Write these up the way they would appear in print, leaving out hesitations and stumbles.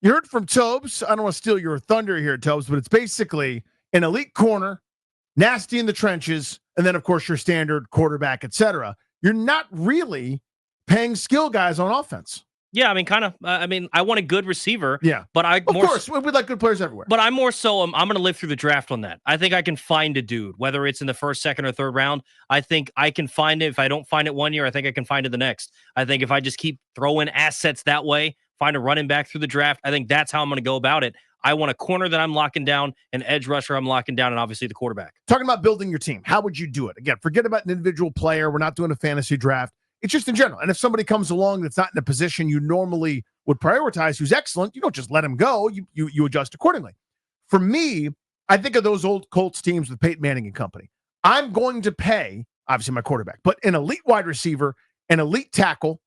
You heard from Tobes. I don't want to steal your thunder here, Tobes, but it's basically an elite corner, nasty in the trenches, and then, of course, your standard quarterback, etc. You're not really paying skill guys on offense. Yeah, I mean, kind of. I want a good receiver. Yeah, but of course, we like good players everywhere. But I'm more so, I'm going to live through the draft on that. I think I can find a dude, whether it's in the first, second, or third round. I think I can find it. If I don't find it one year, I think I can find it the next. I think if I just keep throwing assets that way, find a running back through the draft, I think that's how I'm going to go about it. I want a corner that I'm locking down, an edge rusher I'm locking down, and obviously the quarterback. Talking about building your team, how would you do it? Again, forget about an individual player. We're not doing a fantasy draft. It's just in general. And if somebody comes along that's not in a position you normally would prioritize, who's excellent, you don't just let him go. You adjust accordingly. For me, I think of those old Colts teams with Peyton Manning and company. I'm going to pay, obviously, my quarterback, but an elite wide receiver, an elite tackle,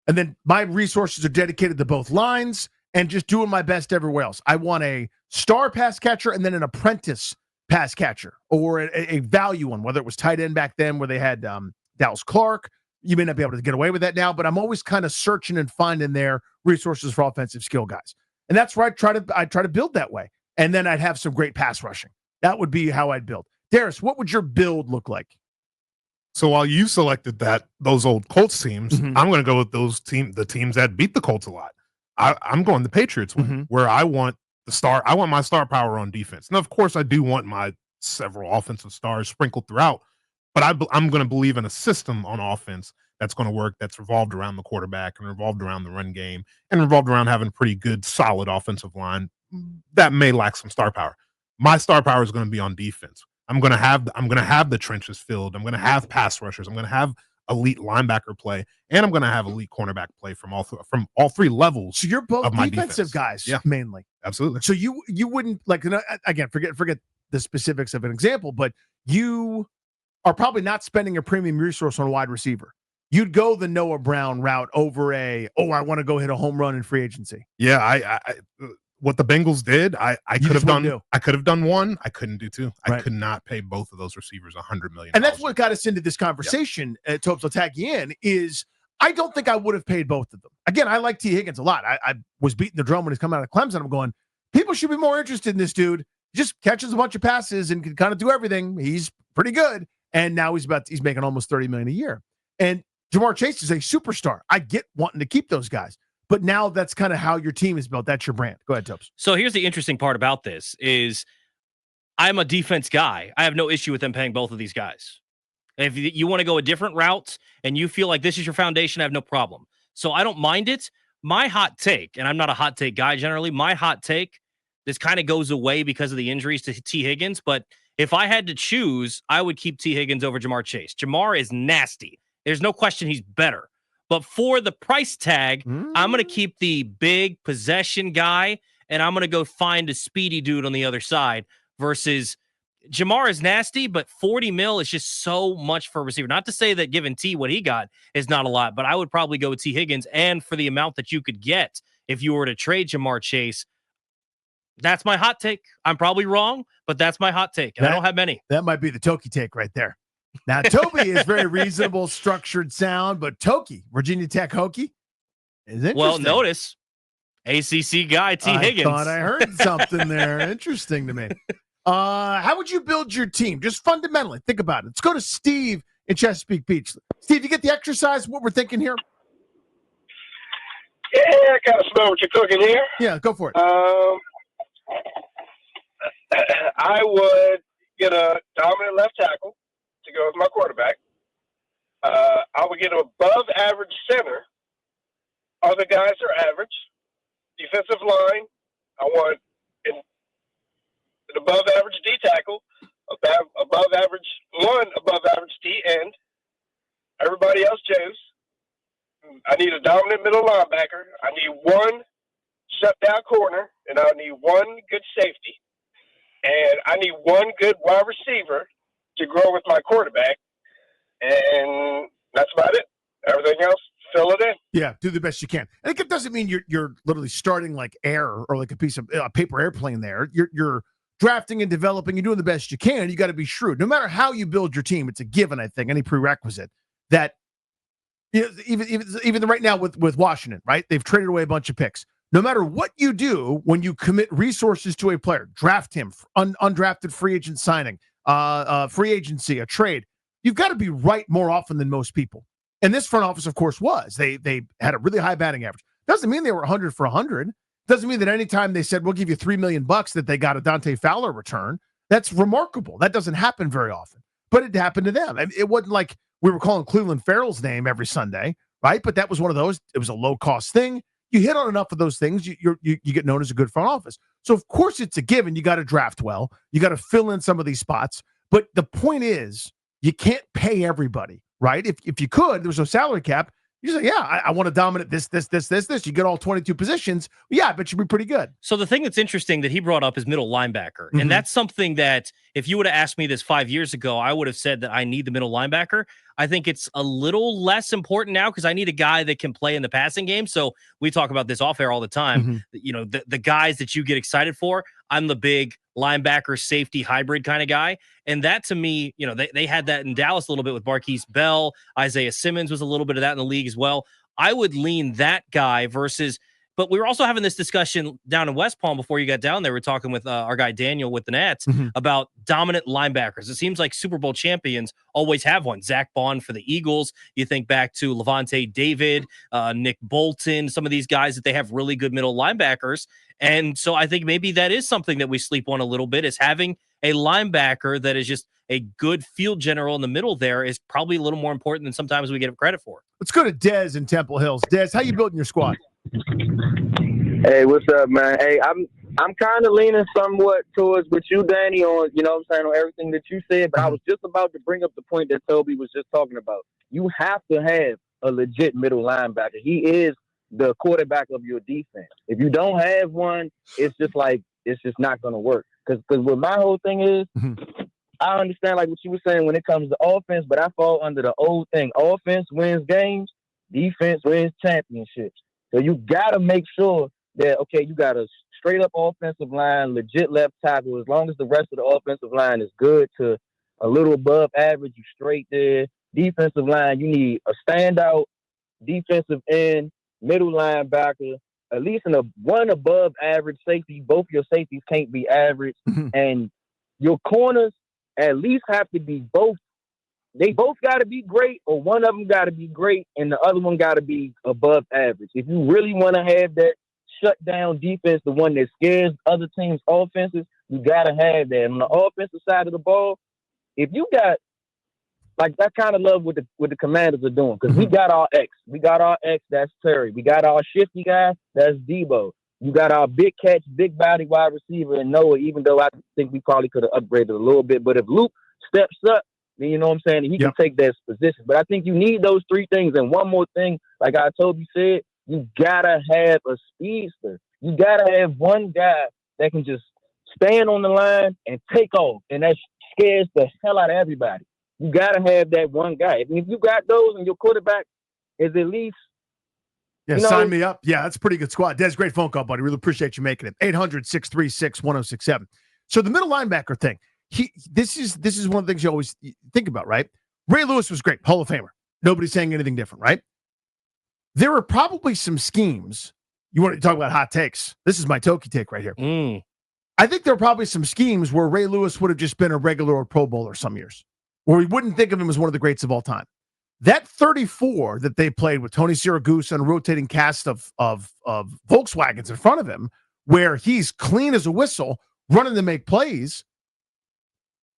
and then my resources are dedicated to both lines and just doing my best everywhere else. I want a star pass catcher and then an apprentice pass catcher or a value one, whether it was tight end back then where they had Dallas Clark. You may not be able to get away with that now, but I'm always kind of searching and finding their resources for offensive skill guys. And that's where I try to build that way. And then I'd have some great pass rushing. That would be how I'd build. Darius, what would your build look like? So while you selected those old Colts teams, I'm going to go with the teams that beat the Colts a lot. I'm going the Patriots way, where I want my star power on defense. Now, of course, I do want my several offensive stars sprinkled throughout. But I'm going to believe in a system on offense that's going to work, that's revolved around the quarterback and revolved around the run game and revolved around having a pretty good, solid offensive line that may lack some star power. My star power is going to be on defense. I'm going to have the trenches filled. I'm going to have pass rushers. I'm going to have elite linebacker play, and I'm going to have elite cornerback play from all three levels. So you're both defensive guys, mainly. Absolutely. So you wouldn't again forget the specifics of an example, but you are probably not spending a premium resource on a wide receiver. You'd go the Noah Brown route over I want to go hit a home run in free agency. Yeah, I what the Bengals did, I could have done. I could have done one. I couldn't do two. I could not pay both of those receivers $100 million. And that's what got us into this conversation. Topes, I'll tag you in. Is I don't think I would have paid both of them. Again, I like T. Higgins a lot. I was beating the drum when he's coming out of Clemson. I'm going, people should be more interested in this dude. He just catches a bunch of passes and can kind of do everything. He's pretty good. And now he's making almost $30 million a year. And Jamar Chase is a superstar. I get wanting to keep those guys. But now that's kind of how your team is built. That's your brand. Go ahead, Topes. So here's the interesting part about this is I'm a defense guy. I have no issue with them paying both of these guys. If you want to go a different route and you feel like this is your foundation, I have no problem. So I don't mind it. My hot take, and I'm not a hot take guy generally, my hot take, this kind of goes away because of the injuries to T. Higgins, but if I had to choose, I would keep T. Higgins over Jamar Chase. Jamar is nasty. There's no question he's better. But for the price tag, I'm going to keep the big possession guy, and I'm going to go find a speedy dude on the other side versus Jamar is nasty, but 40 mil is just so much for a receiver. Not to say that given T what he got is not a lot, but I would probably go with T. Higgins, and for the amount that you could get if you were to trade Jamar Chase, that's my hot take. I'm probably wrong, but that's my hot take. And I don't have many. That might be the Toki take right there. Now, Toby is very reasonable, structured, sound, but Toki, Virginia Tech Hokie, is interesting. Well, notice ACC guy T. Higgins. I thought I heard something there. Interesting to me. How would you build your team? Just fundamentally, think about it. Let's go to Steve in Chesapeake Beach. Steve, you get the exercise? What we're thinking here? Yeah, I kind of smell what you're cooking here. Yeah, go for it. I would get a dominant left tackle to go with my quarterback. I would get an above-average center. Other guys are average. Defensive line, I want an above-average D tackle, above-average D end. Everybody else chose. I need a dominant middle linebacker. I need one shutdown corner, and I need one good safety. And I need one good wide receiver to grow with my quarterback. And that's about it. Everything else, fill it in. Yeah, do the best you can. And it doesn't mean you're literally starting like air or like a piece of paper airplane there. You're drafting and developing. You're doing the best you can. You got to be shrewd. No matter how you build your team, it's a given, I think, any prerequisite that even right now with Washington, right? They've traded away a bunch of picks. No matter what you do, when you commit resources to a player, draft him, undrafted free agent signing, free agency, a trade, you've got to be right more often than most people. And this front office, of course, was. They had a really high batting average. Doesn't mean they were 100 for 100. Doesn't mean that anytime they said, we'll give you $3 million that they got a Dante Fowler return. That's remarkable. That doesn't happen very often. But it happened to them. And it wasn't like we were calling Cleveland Farrell's name every Sunday, right? But that was one of those. It was a low-cost thing. You hit on enough of those things, you get known as a good front office. So, of course, it's a given. You got to draft well. You got to fill in some of these spots. But the point is, you can't pay everybody, right? If you could, there was no salary cap. You say, yeah, I want to dominate this. You get all 22 positions. Yeah, I bet you'd be pretty good. So the thing that's interesting that he brought up is middle linebacker. Mm-hmm. And that's something that if you would have asked me this 5 years ago, I would have said that I need the middle linebacker. I think it's a little less important now because I need a guy that can play in the passing game. So we talk about this off air all the time. Mm-hmm. You know, the guys that you get excited for, I'm the big linebacker safety hybrid kind of guy. And that to me, you know, they had that in Dallas a little bit with Marquise Bell. Isaiah Simmons was a little bit of that in the league as well. I would lean that guy versus, but we were also having this discussion down in West Palm before you got down there. We're talking with our guy Daniel with the Nats about dominant linebackers. It seems like Super Bowl champions always have one. Zach Bond for the Eagles. You think back to Levante David, Nick Bolton, some of these guys that they have really good middle linebackers. And so I think maybe that is something that we sleep on a little bit, is having a linebacker that is just a good field general in the middle there is probably a little more important than sometimes we get credit for. Let's go to Dez in Temple Hills. Dez, how you building your squad? Hey, what's up, man? Hey, I'm kind of leaning somewhat towards with you, Danny, on, you know what I'm saying, on everything that you said, but I was just about to bring up the point that Toby was just talking about. You have to have a legit middle linebacker. He is the quarterback of your defense. If you don't have one, it's just not going to work. Because what my whole thing is, I understand like what you were saying when it comes to offense, but I fall under the old thing. Offense wins games, defense wins championships. So you got to make sure that, okay, you got a straight up offensive line, legit left tackle. As long as the rest of the offensive line is good to a little above average, you straight there. Defensive line, you need a standout defensive end, middle linebacker, at least in one above average safety. Both your safeties can't be average. And your corners at least have to be both. They both got to be great, or one of them got to be great, and the other one got to be above average. If you really want to have that shutdown defense, the one that scares other teams' offenses, you got to have that. On the offensive side of the ball, if you got, like, I kind of love what the Commanders are doing, because we got our X. We got our X, that's Terry. We got our shifty guy, that's Debo. You got our big catch, big body wide receiver and Noah, even though I think we probably could have upgraded a little bit. But if Luke steps up, then you know what I'm saying, he can take that position. But I think you need those three things. And one more thing, like I told you said, you got to have a speedster. You got to have one guy that can just stand on the line and take off. And that scares the hell out of everybody. You got to have that one guy. If you got those and your quarterback is at least, sign me up. Yeah, that's a pretty good squad. Des, great phone call, buddy. Really appreciate you making it. 800-636-1067. So the middle linebacker thing, this is one of the things you always think about, right? Ray Lewis was great, Hall of Famer. Nobody's saying anything different, right? There are probably some schemes. You want to talk about hot takes? This is my Toki take right here. I think there are probably some schemes where Ray Lewis would have just been a regular or Pro Bowler some years, where we wouldn't think of him as one of the greats of all time. That 34 that they played with Tony Siragusa and a rotating cast of Volkswagens in front of him, where he's clean as a whistle, running to make plays.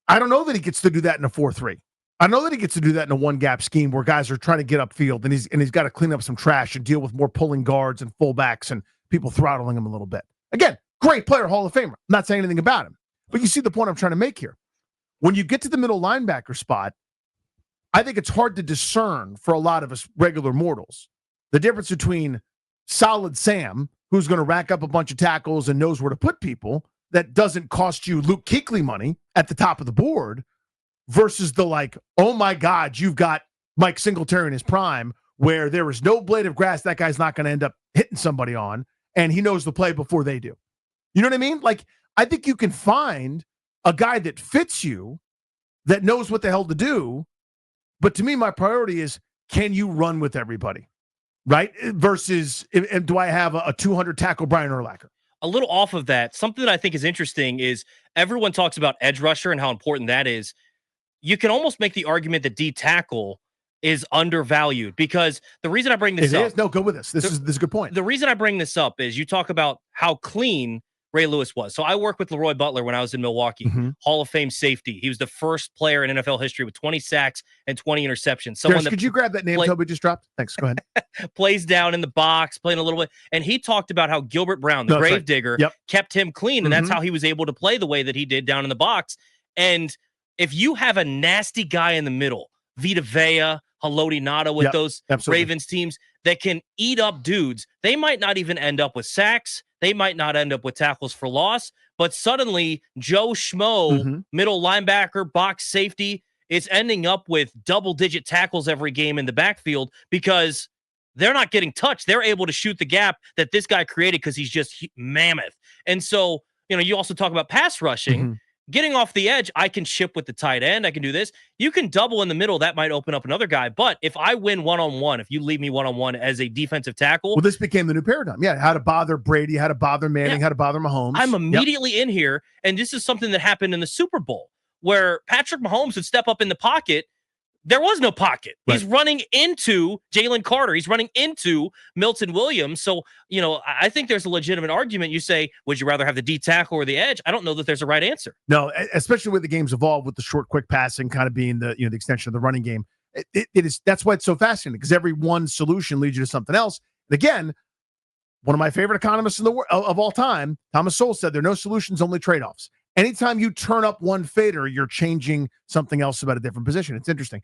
I don't know that he gets to do that in a 4-3. I know that he gets to do that in a one-gap scheme where guys are trying to get upfield, and he's got to clean up some trash and deal with more pulling guards and fullbacks and people throttling him a little bit. Again, great player, Hall of Famer. I'm not saying anything about him. But you see the point I'm trying to make here. When you get to the middle linebacker spot, I think it's hard to discern for a lot of us regular mortals the difference between solid Sam, who's going to rack up a bunch of tackles and knows where to put people, that doesn't cost you Luke Kuechly money at the top of the board, versus the like, oh my God, you've got Mike Singletary in his prime, where there is no blade of grass that guy's not going to end up hitting somebody on, and he knows the play before they do. You know what I mean? Like, I think you can find a guy that fits you, that knows what the hell to do. But to me, my priority is, can you run with everybody? right? Versus, do I have a 200 tackle Brian Urlacher? A little off of that, something that I think is interesting is everyone talks about edge rusher and how important that is. You can almost make the argument that D tackle is undervalued because the reason I bring this up. No, go with this. This is a good point. The reason I bring this up is you talk about how clean Ray Lewis was. So I worked with Leroy Butler when I was in Milwaukee, Hall of Fame safety. He was the first player in NFL history with 20 sacks and 20 interceptions. Could you grab that name Toby just dropped? Thanks. Go ahead. Plays down in the box, playing a little bit. And he talked about how Gilbert Brown, the gravedigger, kept him clean. And that's how he was able to play the way that he did down in the box. And if you have a nasty guy in the middle, Vita Vea, Haloti Ngata with those Ravens teams that can eat up dudes, they might not even end up with sacks. They might not end up with tackles for loss, but suddenly Joe Schmo, middle linebacker, box safety, is ending up with double-digit tackles every game in the backfield because they're not getting touched. They're able to shoot the gap that this guy created because he's just mammoth. And so, you also talk about pass rushing. Getting off the edge, I can chip with the tight end. I can do this. You can double in the middle. That might open up another guy. But if I win one-on-one, if you leave me one-on-one as a defensive tackle. Well, this became the new paradigm. Yeah, how to bother Brady, how to bother Manning, how to bother Mahomes. I'm immediately in here, and this is something that happened in the Super Bowl where Patrick Mahomes would step up in the pocket. There was no pocket. Right. He's running into Jalen Carter. He's running into Milton Williams. So, I think there's a legitimate argument. You say, would you rather have the D tackle or the edge? I don't know that there's a right answer. No, especially with the game's evolved with the short, quick passing kind of being the extension of the running game. It is. That's why it's so fascinating because every one solution leads you to something else. And again, one of my favorite economists in the world of all time, Thomas Sowell, said there are no solutions, only trade-offs. Anytime you turn up one fader, you're changing something else about a different position. It's interesting.